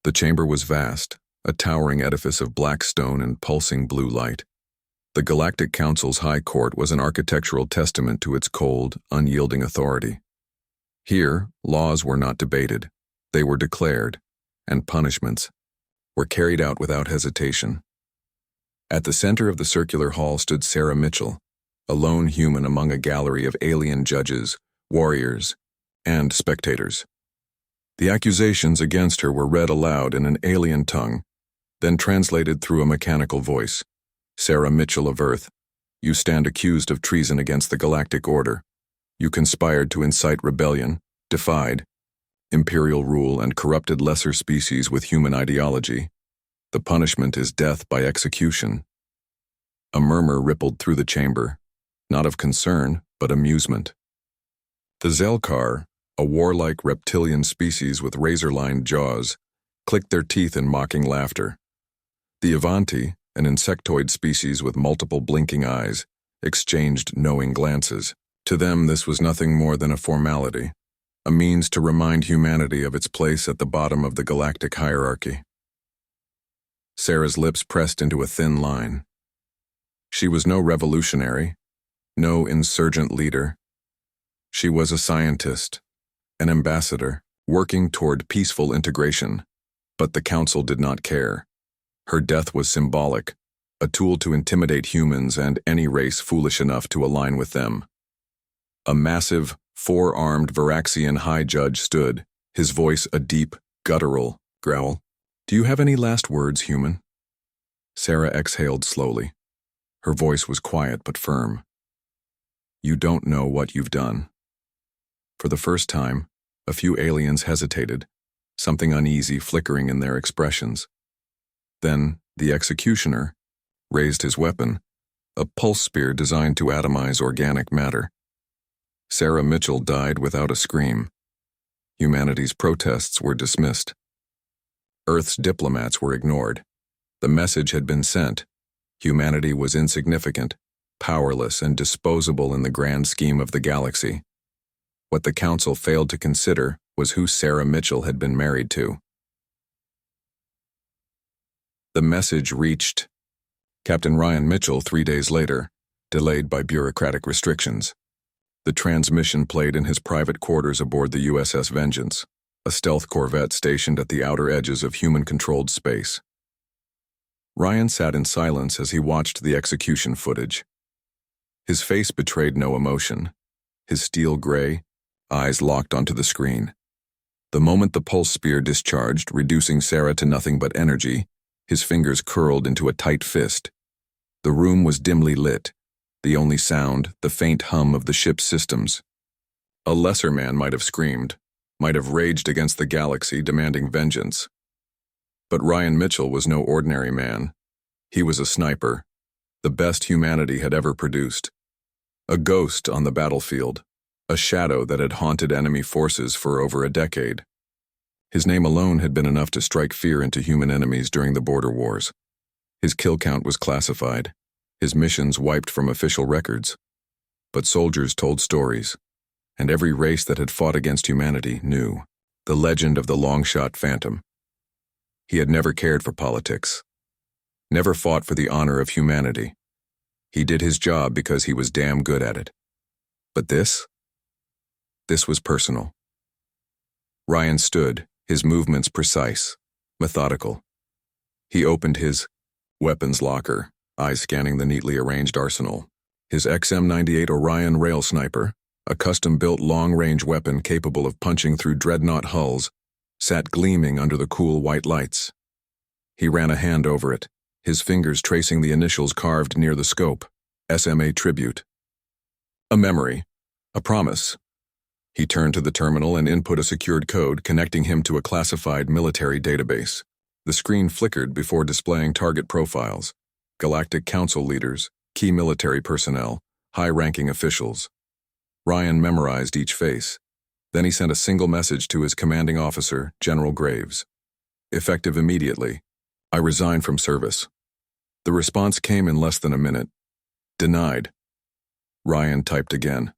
The chamber was vast, a towering edifice of black stone and pulsing blue light. The Galactic Council's High Court was an architectural testament to its cold, unyielding authority. Here, laws were not debated, they were declared, and punishments were carried out without hesitation. At the center of the circular hall stood Sarah Mitchell, a lone human among a gallery of alien judges, warriors, and spectators. The accusations against her were read aloud in an alien tongue, then translated through a mechanical voice. Sarah Mitchell of Earth, you stand accused of treason against the Galactic Order. You conspired to incite rebellion, defied imperial rule, and corrupted lesser species with human ideology. The punishment is death by execution. A murmur rippled through the chamber, not of concern, but amusement. The Zelkar, a warlike reptilian species with razor-lined jaws, clicked their teeth in mocking laughter. The Avanti, an insectoid species with multiple blinking eyes, exchanged knowing glances. To them, this was nothing more than a formality, a means to remind humanity of its place at the bottom of the galactic hierarchy. Sarah's lips pressed into a thin line. She was no revolutionary, no insurgent leader. She was a scientist, an ambassador, working toward peaceful integration, but the Council did not care. Her death was symbolic, a tool to intimidate humans and any race foolish enough to align with them. A massive, four-armed Varaxian high judge stood, his voice a deep, guttural growl. Do you have any last words, human? Sarah exhaled slowly. Her voice was quiet but firm. You don't know what you've done. For the first time, a few aliens hesitated, something uneasy flickering in their expressions. Then, the executioner raised his weapon, a pulse spear designed to atomize organic matter. Sarah Mitchell died without a scream. Humanity's protests were dismissed. Earth's diplomats were ignored. The message had been sent. Humanity was insignificant, powerless, and disposable in the grand scheme of the galaxy. What the Council failed to consider was who Sarah Mitchell had been married to. The message reached Captain Ryan Mitchell 3 days later, delayed by bureaucratic restrictions. The transmission played in his private quarters aboard the USS Vengeance, a stealth corvette stationed at the outer edges of human-controlled space. Ryan sat in silence as he watched the execution footage. His face betrayed no emotion, his steel gray eyes locked onto the screen. The moment the pulse spear discharged, reducing Sarah to nothing but energy, his fingers curled into a tight fist. The room was dimly lit, the only sound, the faint hum of the ship's systems. A lesser man might have screamed, might have raged against the galaxy, demanding vengeance. But Ryan Mitchell was no ordinary man. He was a sniper, the best humanity had ever produced. A ghost on the battlefield, a shadow that had haunted enemy forces for over a decade. His name alone had been enough to strike fear into human enemies during the border wars. His kill count was classified, his missions wiped from official records. But soldiers told stories, and every race that had fought against humanity knew the legend of the long-shot phantom. He had never cared for politics, never fought for the honor of humanity. He did his job because he was damn good at it. But this was personal. Ryan stood, his movements precise, methodical. He opened his weapons locker, eyes scanning the neatly arranged arsenal. His XM-98 Orion rail sniper, a custom-built long-range weapon capable of punching through dreadnought hulls, sat gleaming under the cool white lights. He ran a hand over it, his fingers tracing the initials carved near the scope, SMA Tribute. A memory, a promise. He turned to the terminal and input a secured code connecting him to a classified military database. The screen flickered before displaying target profiles: Galactic Council leaders, key military personnel, high-ranking officials. Ryan memorized each face. Then he sent a single message to his commanding officer, General Graves. Effective immediately. I resign from service. The response came in less than a minute. Denied. Ryan typed again.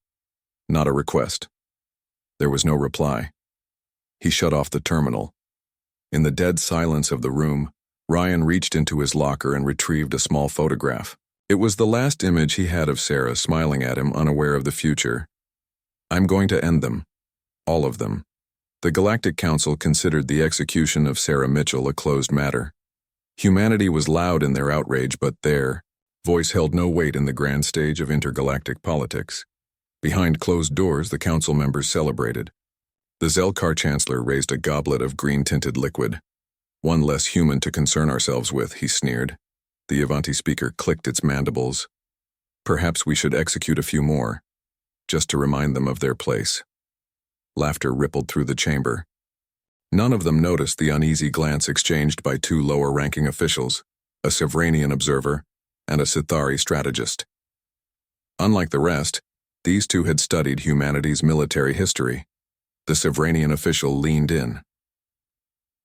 Not a request. There was no reply. He shut off the terminal. In the dead silence of the room, Ryan reached into his locker and retrieved a small photograph. It was the last image he had of Sarah smiling at him, unaware of the future. "I'm going to end them. All of them." The Galactic Council considered the execution of Sarah Mitchell a closed matter. Humanity was loud in their outrage, but their voice held no weight in the grand stage of intergalactic politics. Behind closed doors, the council members celebrated. The Zelkar Chancellor raised a goblet of green-tinted liquid. "One less human to concern ourselves with," he sneered. The Avanti speaker clicked its mandibles. "Perhaps we should execute a few more, just to remind them of their place." Laughter rippled through the chamber. None of them noticed the uneasy glance exchanged by two lower-ranking officials, a Sevranian observer and a Sithari strategist. Unlike the rest, these two had studied humanity's military history. The Sevranian official leaned in.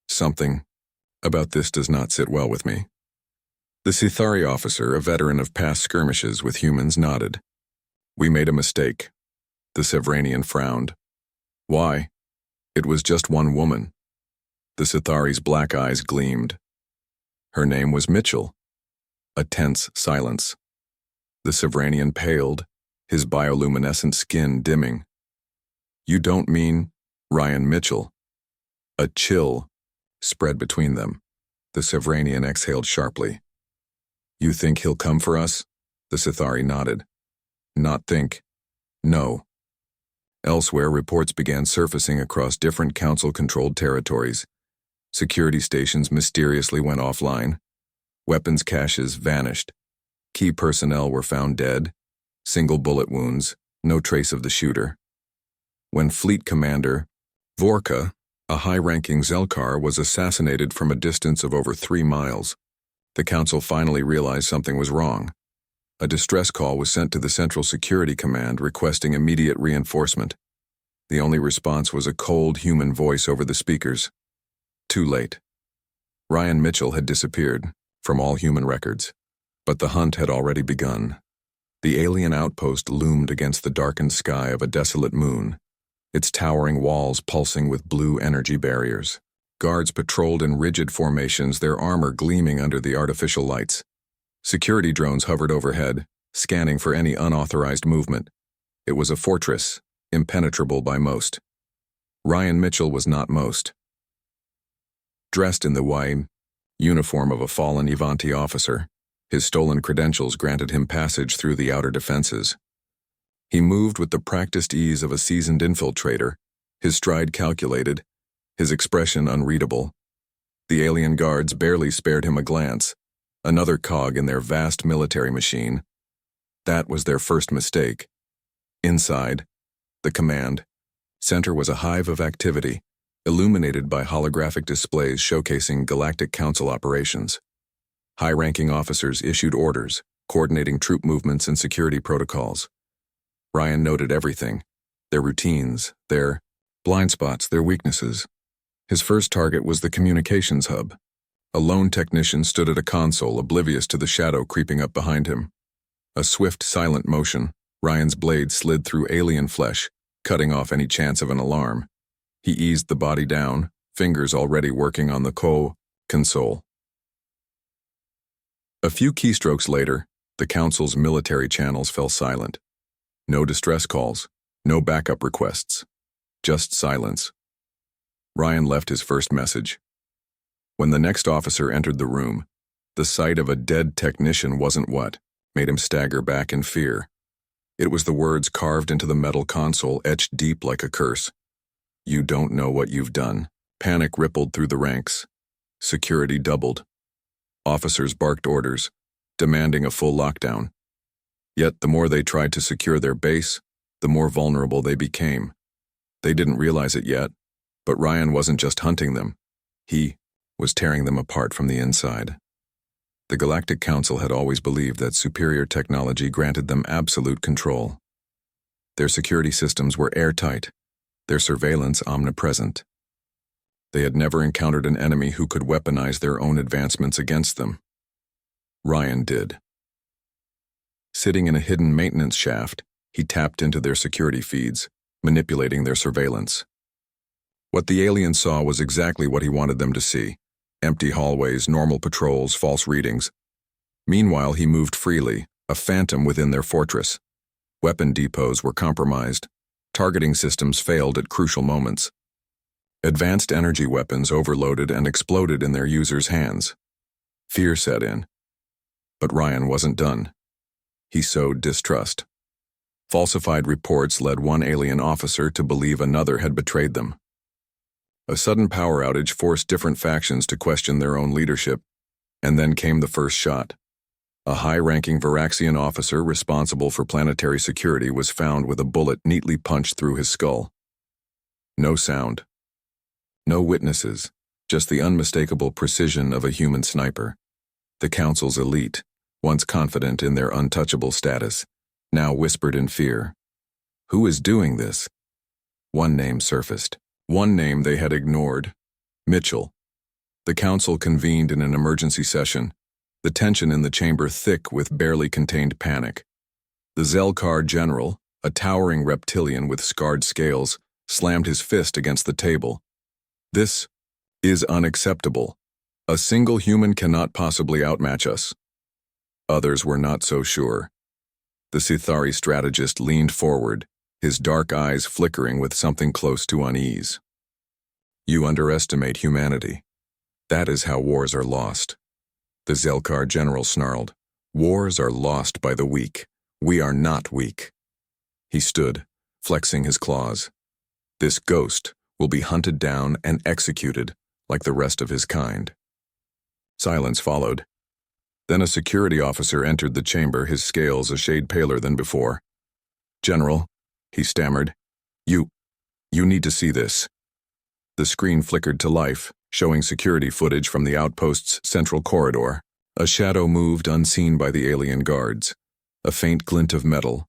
"Something about this does not sit well with me." The Sithari officer, a veteran of past skirmishes with humans, nodded. "We made a mistake." The Sevranian frowned. "Why?" "It was just one woman." The Sithari's black eyes gleamed. "Her name was Mitchell." A tense silence. The Sevranian paled, his bioluminescent skin dimming. "You don't mean Ryan Mitchell?" A chill spread between them. The Sevranian exhaled sharply. "You think he'll come for us?" The Sithari nodded. "Not think. No." Elsewhere, reports began surfacing across different council-controlled territories. Security stations mysteriously went offline. Weapons caches vanished. Key personnel were found dead. Single bullet wounds, no trace of the shooter. When Fleet Commander Vorka, a high-ranking Zelkar, was assassinated from a distance of over 3 miles, the council finally realized something was wrong. A distress call was sent to the Central Security Command requesting immediate reinforcement. The only response was a cold human voice over the speakers. Too late. Ryan Mitchell had disappeared from all human records, but the hunt had already begun. The alien outpost loomed against the darkened sky of a desolate moon, its towering walls pulsing with blue energy barriers. Guards patrolled in rigid formations, their armor gleaming under the artificial lights. Security drones hovered overhead, scanning for any unauthorized movement. It was a fortress, impenetrable by most. Ryan Mitchell was not most. Dressed in the white uniform of a fallen Avanti officer, his stolen credentials granted him passage through the outer defenses. He moved with the practiced ease of a seasoned infiltrator, his stride calculated, his expression unreadable. The alien guards barely spared him a glance, another cog in their vast military machine. That was their first mistake. Inside, the command center was a hive of activity, illuminated by holographic displays showcasing Galactic Council operations. High-ranking officers issued orders, coordinating troop movements and security protocols. Ryan noted everything: their routines, their blind spots, their weaknesses. His first target was the communications hub. A lone technician stood at a console, oblivious to the shadow creeping up behind him. A swift, silent motion, Ryan's blade slid through alien flesh, cutting off any chance of an alarm. He eased the body down, fingers already working on the console. A few keystrokes later, the Council's military channels fell silent. No distress calls, no backup requests, just silence. Ryan left his first message. When the next officer entered the room, the sight of a dead technician wasn't what made him stagger back in fear. It was the words carved into the metal console, etched deep like a curse. "You don't know what you've done." Panic rippled through the ranks. Security doubled. Officers barked orders, demanding a full lockdown. Yet the more they tried to secure their base, the more vulnerable they became. They didn't realize it yet, but Ryan wasn't just hunting them. He was tearing them apart from the inside. The Galactic Council had always believed that superior technology granted them absolute control. Their security systems were airtight, their surveillance omnipresent. They had never encountered an enemy who could weaponize their own advancements against them. Ryan did. Sitting in a hidden maintenance shaft, he tapped into their security feeds, manipulating their surveillance. What the alien saw was exactly what he wanted them to see. Empty hallways, normal patrols, false readings. Meanwhile, he moved freely, a phantom within their fortress. Weapon depots were compromised. Targeting systems failed at crucial moments. Advanced energy weapons overloaded and exploded in their users' hands. Fear set in. But Ryan wasn't done. He sowed distrust. Falsified reports led one alien officer to believe another had betrayed them. A sudden power outage forced different factions to question their own leadership, and then came the first shot. A high-ranking Varaxian officer responsible for planetary security was found with a bullet neatly punched through his skull. No sound. No witnesses, just the unmistakable precision of a human sniper. The Council's elite, once confident in their untouchable status, now whispered in fear. Who is doing this? One name surfaced. One name they had ignored. Mitchell. The Council convened in an emergency session, the tension in the chamber thick with barely contained panic. The Zelkar general, a towering reptilian with scarred scales, slammed his fist against the table. This is unacceptable. A single human cannot possibly outmatch us. Others were not so sure. The Sithari strategist leaned forward, his dark eyes flickering with something close to unease. You underestimate humanity. That is how wars are lost. The Zelkar general snarled. Wars are lost by the weak. We are not weak. He stood, flexing his claws. This ghost will be hunted down and executed like the rest of his kind. Silence followed. Then a security officer entered the chamber, his scales a shade paler than before. General, he stammered, you need to see this. The screen flickered to life, showing security footage from the outpost's central corridor. A shadow moved unseen by the alien guards. A faint glint of metal,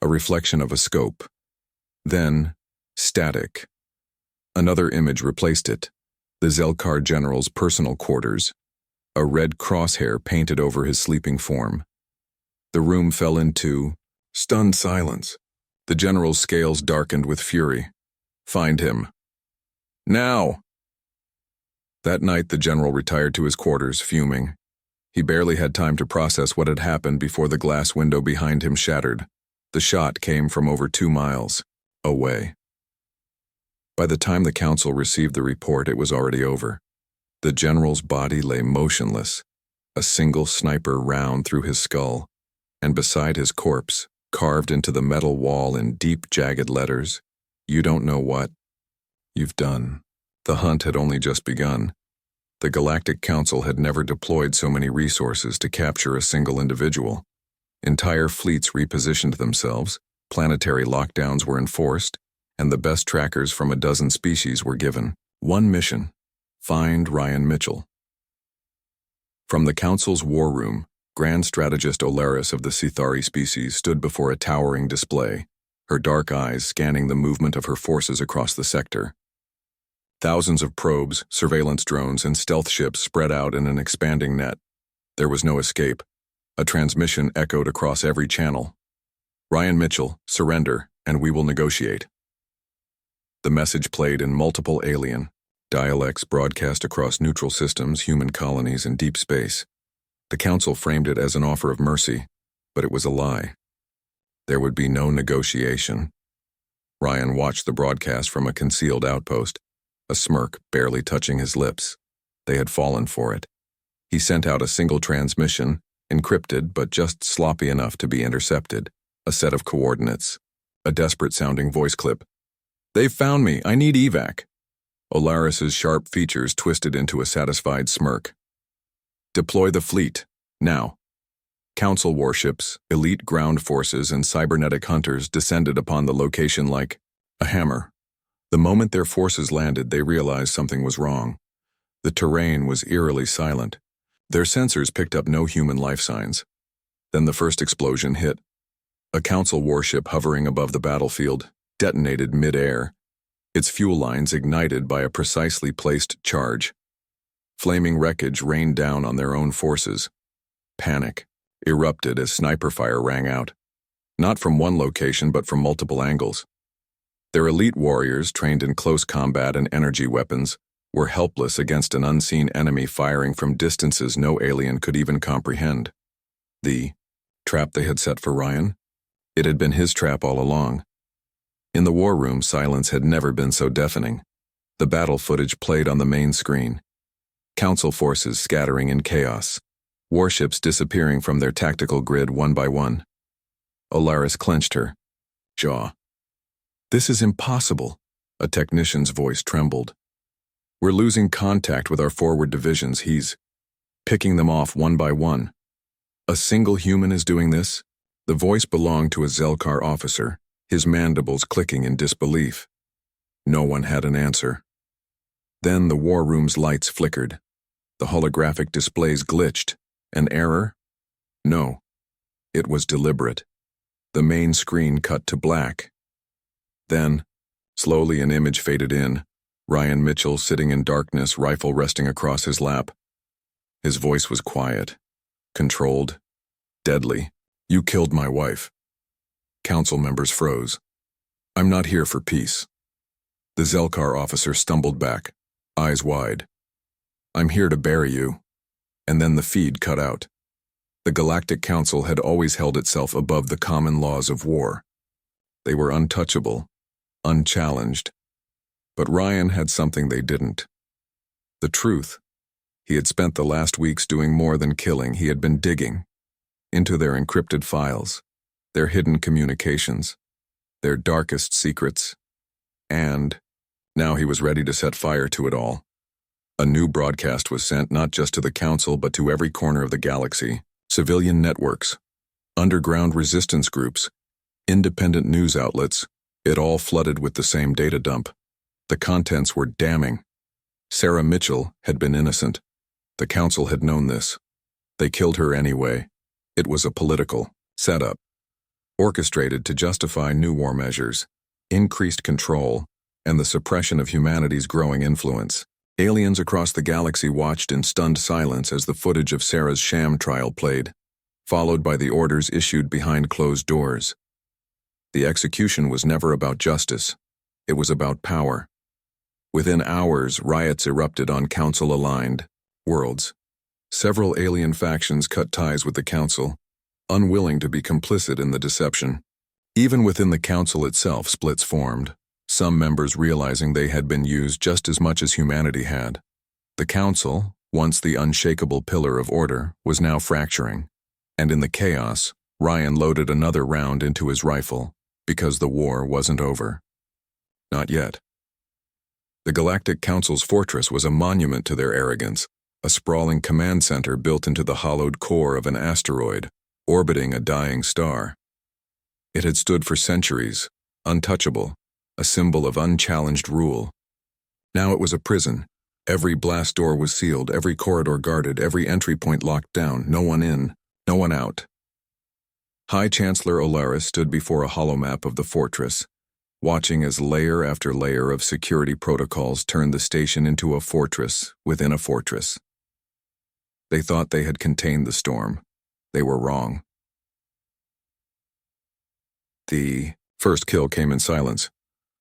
a reflection of a scope. Then, static. Another image replaced it, the Zelkar general's personal quarters. A red crosshair painted over his sleeping form. The room fell into stunned silence. The general's scales darkened with fury. Find him. Now! That night the general retired to his quarters, fuming. He barely had time to process what had happened before the glass window behind him shattered. The shot came from over 2 miles away. By the time the council received the report, it was already over. The general's body lay motionless, a single sniper round through his skull, and beside his corpse, carved into the metal wall in deep, jagged letters, "You don't know what you've done." The hunt had only just begun. The Galactic Council had never deployed so many resources to capture a single individual. Entire fleets repositioned themselves, planetary lockdowns were enforced, and the best trackers from a dozen species were given. One mission: find Ryan Mitchell. From the Council's war room, Grand Strategist Olaris of the Sithari species stood before a towering display, her dark eyes scanning the movement of her forces across the sector. Thousands of probes, surveillance drones, and stealth ships spread out in an expanding net. There was no escape. A transmission echoed across every channel. Ryan Mitchell, surrender, and we will negotiate. The message played in multiple alien dialects broadcast across neutral systems, human colonies, and deep space. The Council framed it as an offer of mercy, but it was a lie. There would be no negotiation. Ryan watched the broadcast from a concealed outpost, a smirk barely touching his lips. They had fallen for it. He sent out a single transmission, encrypted but just sloppy enough to be intercepted, a set of coordinates, a desperate-sounding voice clip. "They've found me. I need evac." Olaris's sharp features twisted into a satisfied smirk. "Deploy the fleet, now." Council warships, elite ground forces, and cybernetic hunters descended upon the location like a hammer. The moment their forces landed, they realized something was wrong. The terrain was eerily silent. Their sensors picked up no human life signs. Then the first explosion hit. A Council warship hovering above the battlefield detonated mid-air, its fuel lines ignited by a precisely placed charge. Flaming wreckage rained down on their own forces. Panic erupted as sniper fire rang out, not from one location but from multiple angles. Their elite warriors, trained in close combat and energy weapons, were helpless against an unseen enemy firing from distances no alien could even comprehend. The trap they had set for Ryan? It had been his trap all along. In the war room, silence had never been so deafening. The battle footage played on the main screen. Council forces scattering in chaos. Warships disappearing from their tactical grid one by one. Olaris clenched her jaw. "This is impossible," a technician's voice trembled. "We're losing contact with our forward divisions. He's picking them off one by one." "A single human is doing this?" The voice belonged to a Zelkar officer, his mandibles clicking in disbelief. No one had an answer. Then the war room's lights flickered. The holographic displays glitched. An error? No. It was deliberate. The main screen cut to black. Then, slowly an image faded in, Ryan Mitchell sitting in darkness, rifle resting across his lap. His voice was quiet, controlled, deadly. "You killed my wife." Council members froze. "I'm not here for peace." The Zelkar officer stumbled back, eyes wide. "I'm here to bury you." And then the feed cut out. The Galactic Council had always held itself above the common laws of war. They were untouchable, unchallenged. But Ryan had something they didn't. The truth. He had spent the last weeks doing more than killing. He had been digging into their encrypted files, their hidden communications, their darkest secrets. And now he was ready to set fire to it all. A new broadcast was sent not just to the Council but to every corner of the galaxy. Civilian networks, underground resistance groups, independent news outlets, it all flooded with the same data dump. The contents were damning. Sarah Mitchell had been innocent. The Council had known this. They killed her anyway. It was a political setup, orchestrated to justify new war measures, increased control, and the suppression of humanity's growing influence. Aliens across the galaxy watched in stunned silence as the footage of Sarah's sham trial played, followed by the orders issued behind closed doors. The execution was never about justice. It was about power. Within hours, riots erupted on Council-aligned worlds. Several alien factions cut ties with the Council, unwilling to be complicit in the deception. Even within the Council itself, splits formed, some members realizing they had been used just as much as humanity had. The Council, once the unshakable pillar of order, was now fracturing, and in the chaos, Ryan loaded another round into his rifle, because the war wasn't over. Not yet. The Galactic Council's fortress was a monument to their arrogance, a sprawling command center built into the hollowed core of an asteroid, orbiting a dying star. It had stood for centuries, untouchable, a symbol of unchallenged rule. Now it was a prison. Every blast door was sealed, every corridor guarded, every entry point locked down, no one in, no one out. High Chancellor Olaris stood before a holomap of the fortress, watching as layer after layer of security protocols turned the station into a fortress within a fortress. They thought they had contained the storm. They were wrong. The first kill came in silence.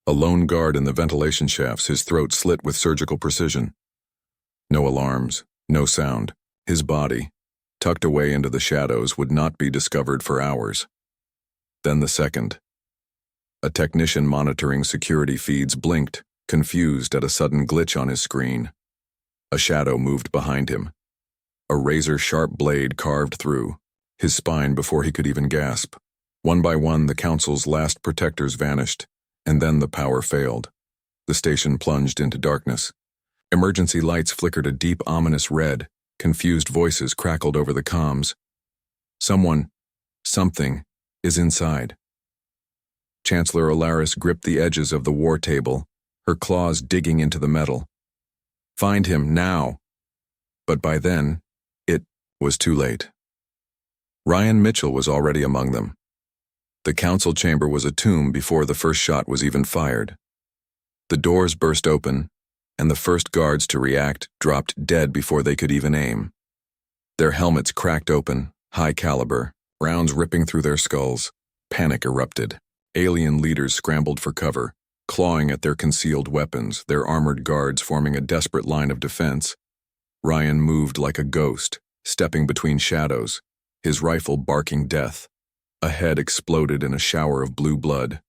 A lone guard in the ventilation shafts, his throat slit with surgical precision. No alarms, no sound. His body, tucked away into the shadows, would not be discovered for hours. Then the second. A technician monitoring security feeds blinked, confused at a sudden glitch on his screen. A shadow moved behind him. A razor-sharp blade carved through his spine before he could even gasp. One by one, the Council's last protectors vanished, and then the power failed. The station plunged into darkness. Emergency lights flickered a deep, ominous red. Confused voices crackled over the comms. Something, is inside. Chancellor Olaris gripped the edges of the war table, her claws digging into the metal. Find him, now! But by then, it was too late. Ryan Mitchell was already among them. The Council chamber was a tomb before the first shot was even fired. The doors burst open, and the first guards to react dropped dead before they could even aim. Their helmets cracked open, high caliber, rounds ripping through their skulls. Panic erupted. Alien leaders scrambled for cover. clawing at their concealed weapons, their armored guards forming a desperate line of defense. Ryan moved like a ghost, stepping between shadows, his rifle barking death. A head exploded in a shower of blue blood.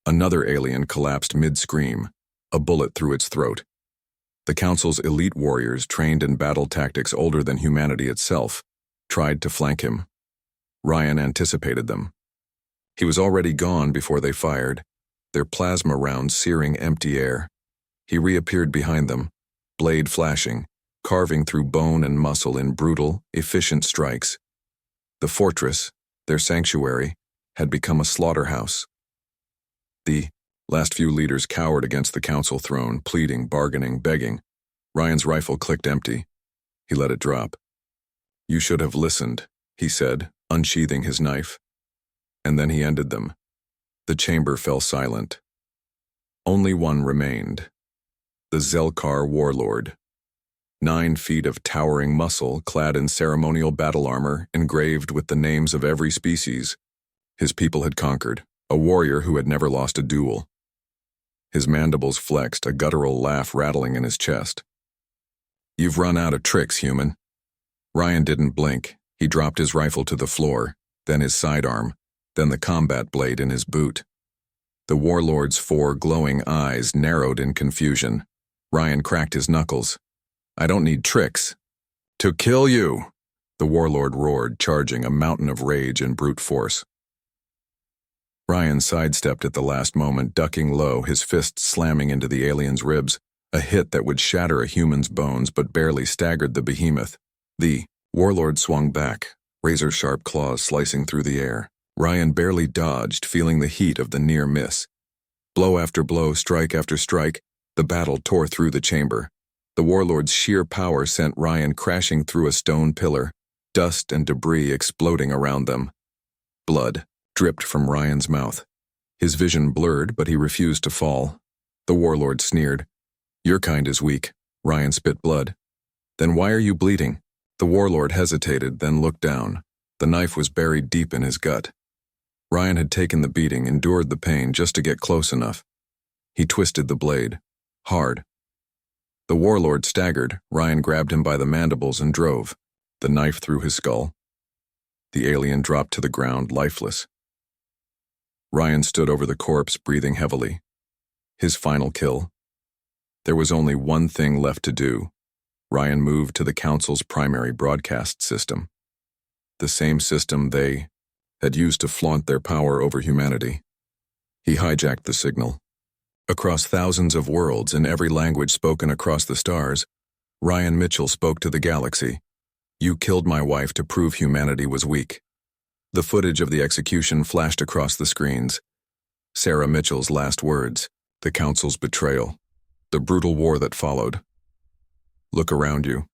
Another alien collapsed mid-scream, a bullet through its throat. The Council's elite warriors, trained in battle tactics older than humanity itself, tried to flank him. Ryan anticipated them. He was already gone before they fired, their plasma rounds searing empty air. He reappeared behind them, blade flashing, carving through bone and muscle in brutal, efficient strikes. The fortress, their sanctuary, had become a slaughterhouse. The last few leaders cowered against the council throne, pleading, bargaining, begging. Ryan's rifle clicked empty. He let it drop. "You should have listened," he said, unsheathing his knife. And then he ended them. The chamber fell silent. Only one remained. The Zelkar warlord. 9 feet of towering muscle, clad in ceremonial battle armor, engraved with the names of every species. His people had conquered, a warrior who had never lost a duel. His mandibles flexed, a guttural laugh rattling in his chest. "You've run out of tricks, human." Ryan didn't blink. He dropped his rifle to the floor, then his sidearm, then the combat blade in his boot. The warlord's 4 glowing eyes narrowed in confusion. Ryan cracked his knuckles. "I don't need tricks." "To kill you!" the warlord roared, charging, a mountain of rage and brute force. Ryan sidestepped at the last moment, ducking low, his fist slamming into the alien's ribs, a hit that would shatter a human's bones but barely staggered the behemoth. The warlord swung back, razor-sharp claws slicing through the air. Ryan barely dodged, feeling the heat of the near miss. Blow after blow, strike after strike, the battle tore through the chamber. The warlord's sheer power sent Ryan crashing through a stone pillar, dust and debris exploding around them. Blood dripped from Ryan's mouth. His vision blurred, but he refused to fall. The warlord sneered. "Your kind is weak." Ryan spit blood. "Then why are you bleeding?" The warlord hesitated, then looked down. The knife was buried deep in his gut. Ryan had taken the beating, endured the pain just to get close enough. He twisted the blade. Hard. The warlord staggered. Ryan grabbed him by the mandibles and drove, the knife through his skull. The alien dropped to the ground, lifeless. Ryan stood over the corpse, breathing heavily. His final kill. There was only one thing left to do. Ryan moved to the Council's primary broadcast system. The same system they had used to flaunt their power over humanity. He hijacked the signal. Across thousands of worlds, in every language spoken across the stars, Ryan Mitchell spoke to the galaxy. "You killed my wife to prove humanity was weak." The footage of the execution flashed across the screens. Sarah Mitchell's last words, the Council's betrayal, the brutal war that followed. Look around you.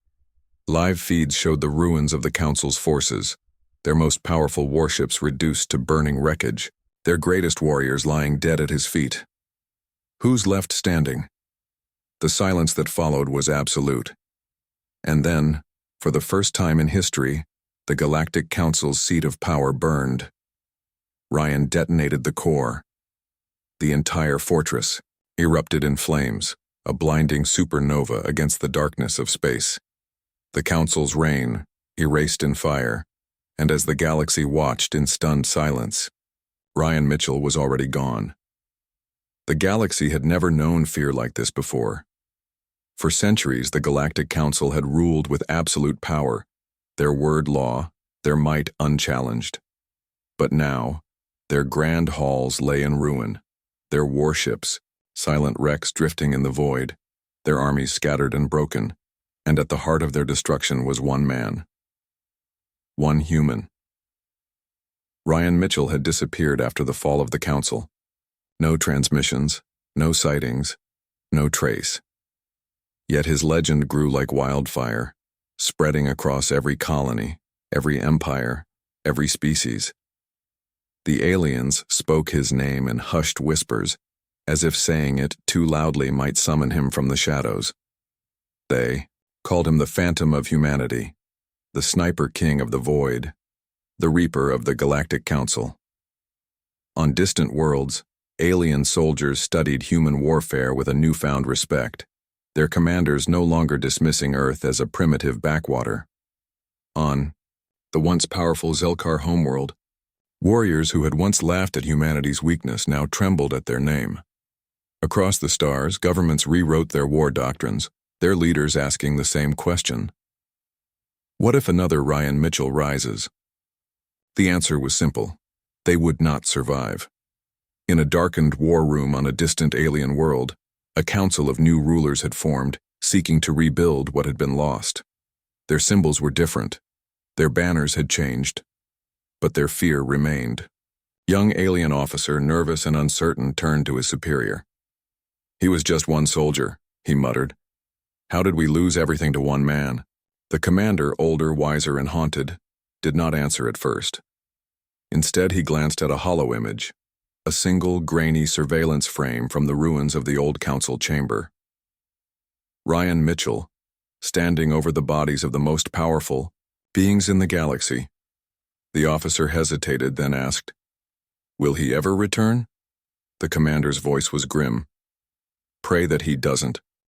Live feeds showed the ruins of the Council's forces, their most powerful warships reduced to burning wreckage, their greatest warriors lying dead at his feet. Who's left standing? The silence that followed was absolute. And then, for the first time in history, the Galactic Council's seat of power burned. Ryan detonated the core. The entire fortress erupted in flames, a blinding supernova against the darkness of space. The Council's reign erased in fire, and as the galaxy watched in stunned silence, Ryan Mitchell was already gone. The galaxy had never known fear like this before. For centuries, the Galactic Council had ruled with absolute power, their word law, their might unchallenged. But now, their grand halls lay in ruin, their warships, silent wrecks drifting in the void, their armies scattered and broken, and at the heart of their destruction was one man. One human. Ryan Mitchell had disappeared after the fall of the Council. No transmissions, no sightings, no trace. Yet his legend grew like wildfire, spreading across every colony, every empire, every species. The aliens spoke his name in hushed whispers, as if saying it too loudly might summon him from the shadows. They called him the Phantom of Humanity, the Sniper King of the Void, the Reaper of the Galactic Council. On distant worlds, Alien soldiers studied human warfare with a newfound respect, their commanders no longer dismissing Earth as a primitive backwater. On the once powerful Zelkar homeworld, warriors who had once laughed at humanity's weakness now trembled at their name. Across the stars, governments rewrote their war doctrines, their leaders asking the same question. What if another Ryan Mitchell rises? The answer was simple. They would not survive. In a darkened war room on a distant alien world, a council of new rulers had formed, seeking to rebuild what had been lost. Their symbols were different. Their banners had changed, but their fear remained. Young alien officer, nervous and uncertain, turned to his superior. He was just one soldier, he muttered. How did we lose everything to one man? The commander, older, wiser, and haunted, did not answer at first. Instead, he glanced at a hollow image, a single, grainy surveillance frame from the ruins of the old council chamber. Ryan Mitchell, standing over the bodies of the most powerful beings in the galaxy. The officer hesitated, then asked, "Will he ever return?" The commander's voice was grim. "Pray that he doesn't,"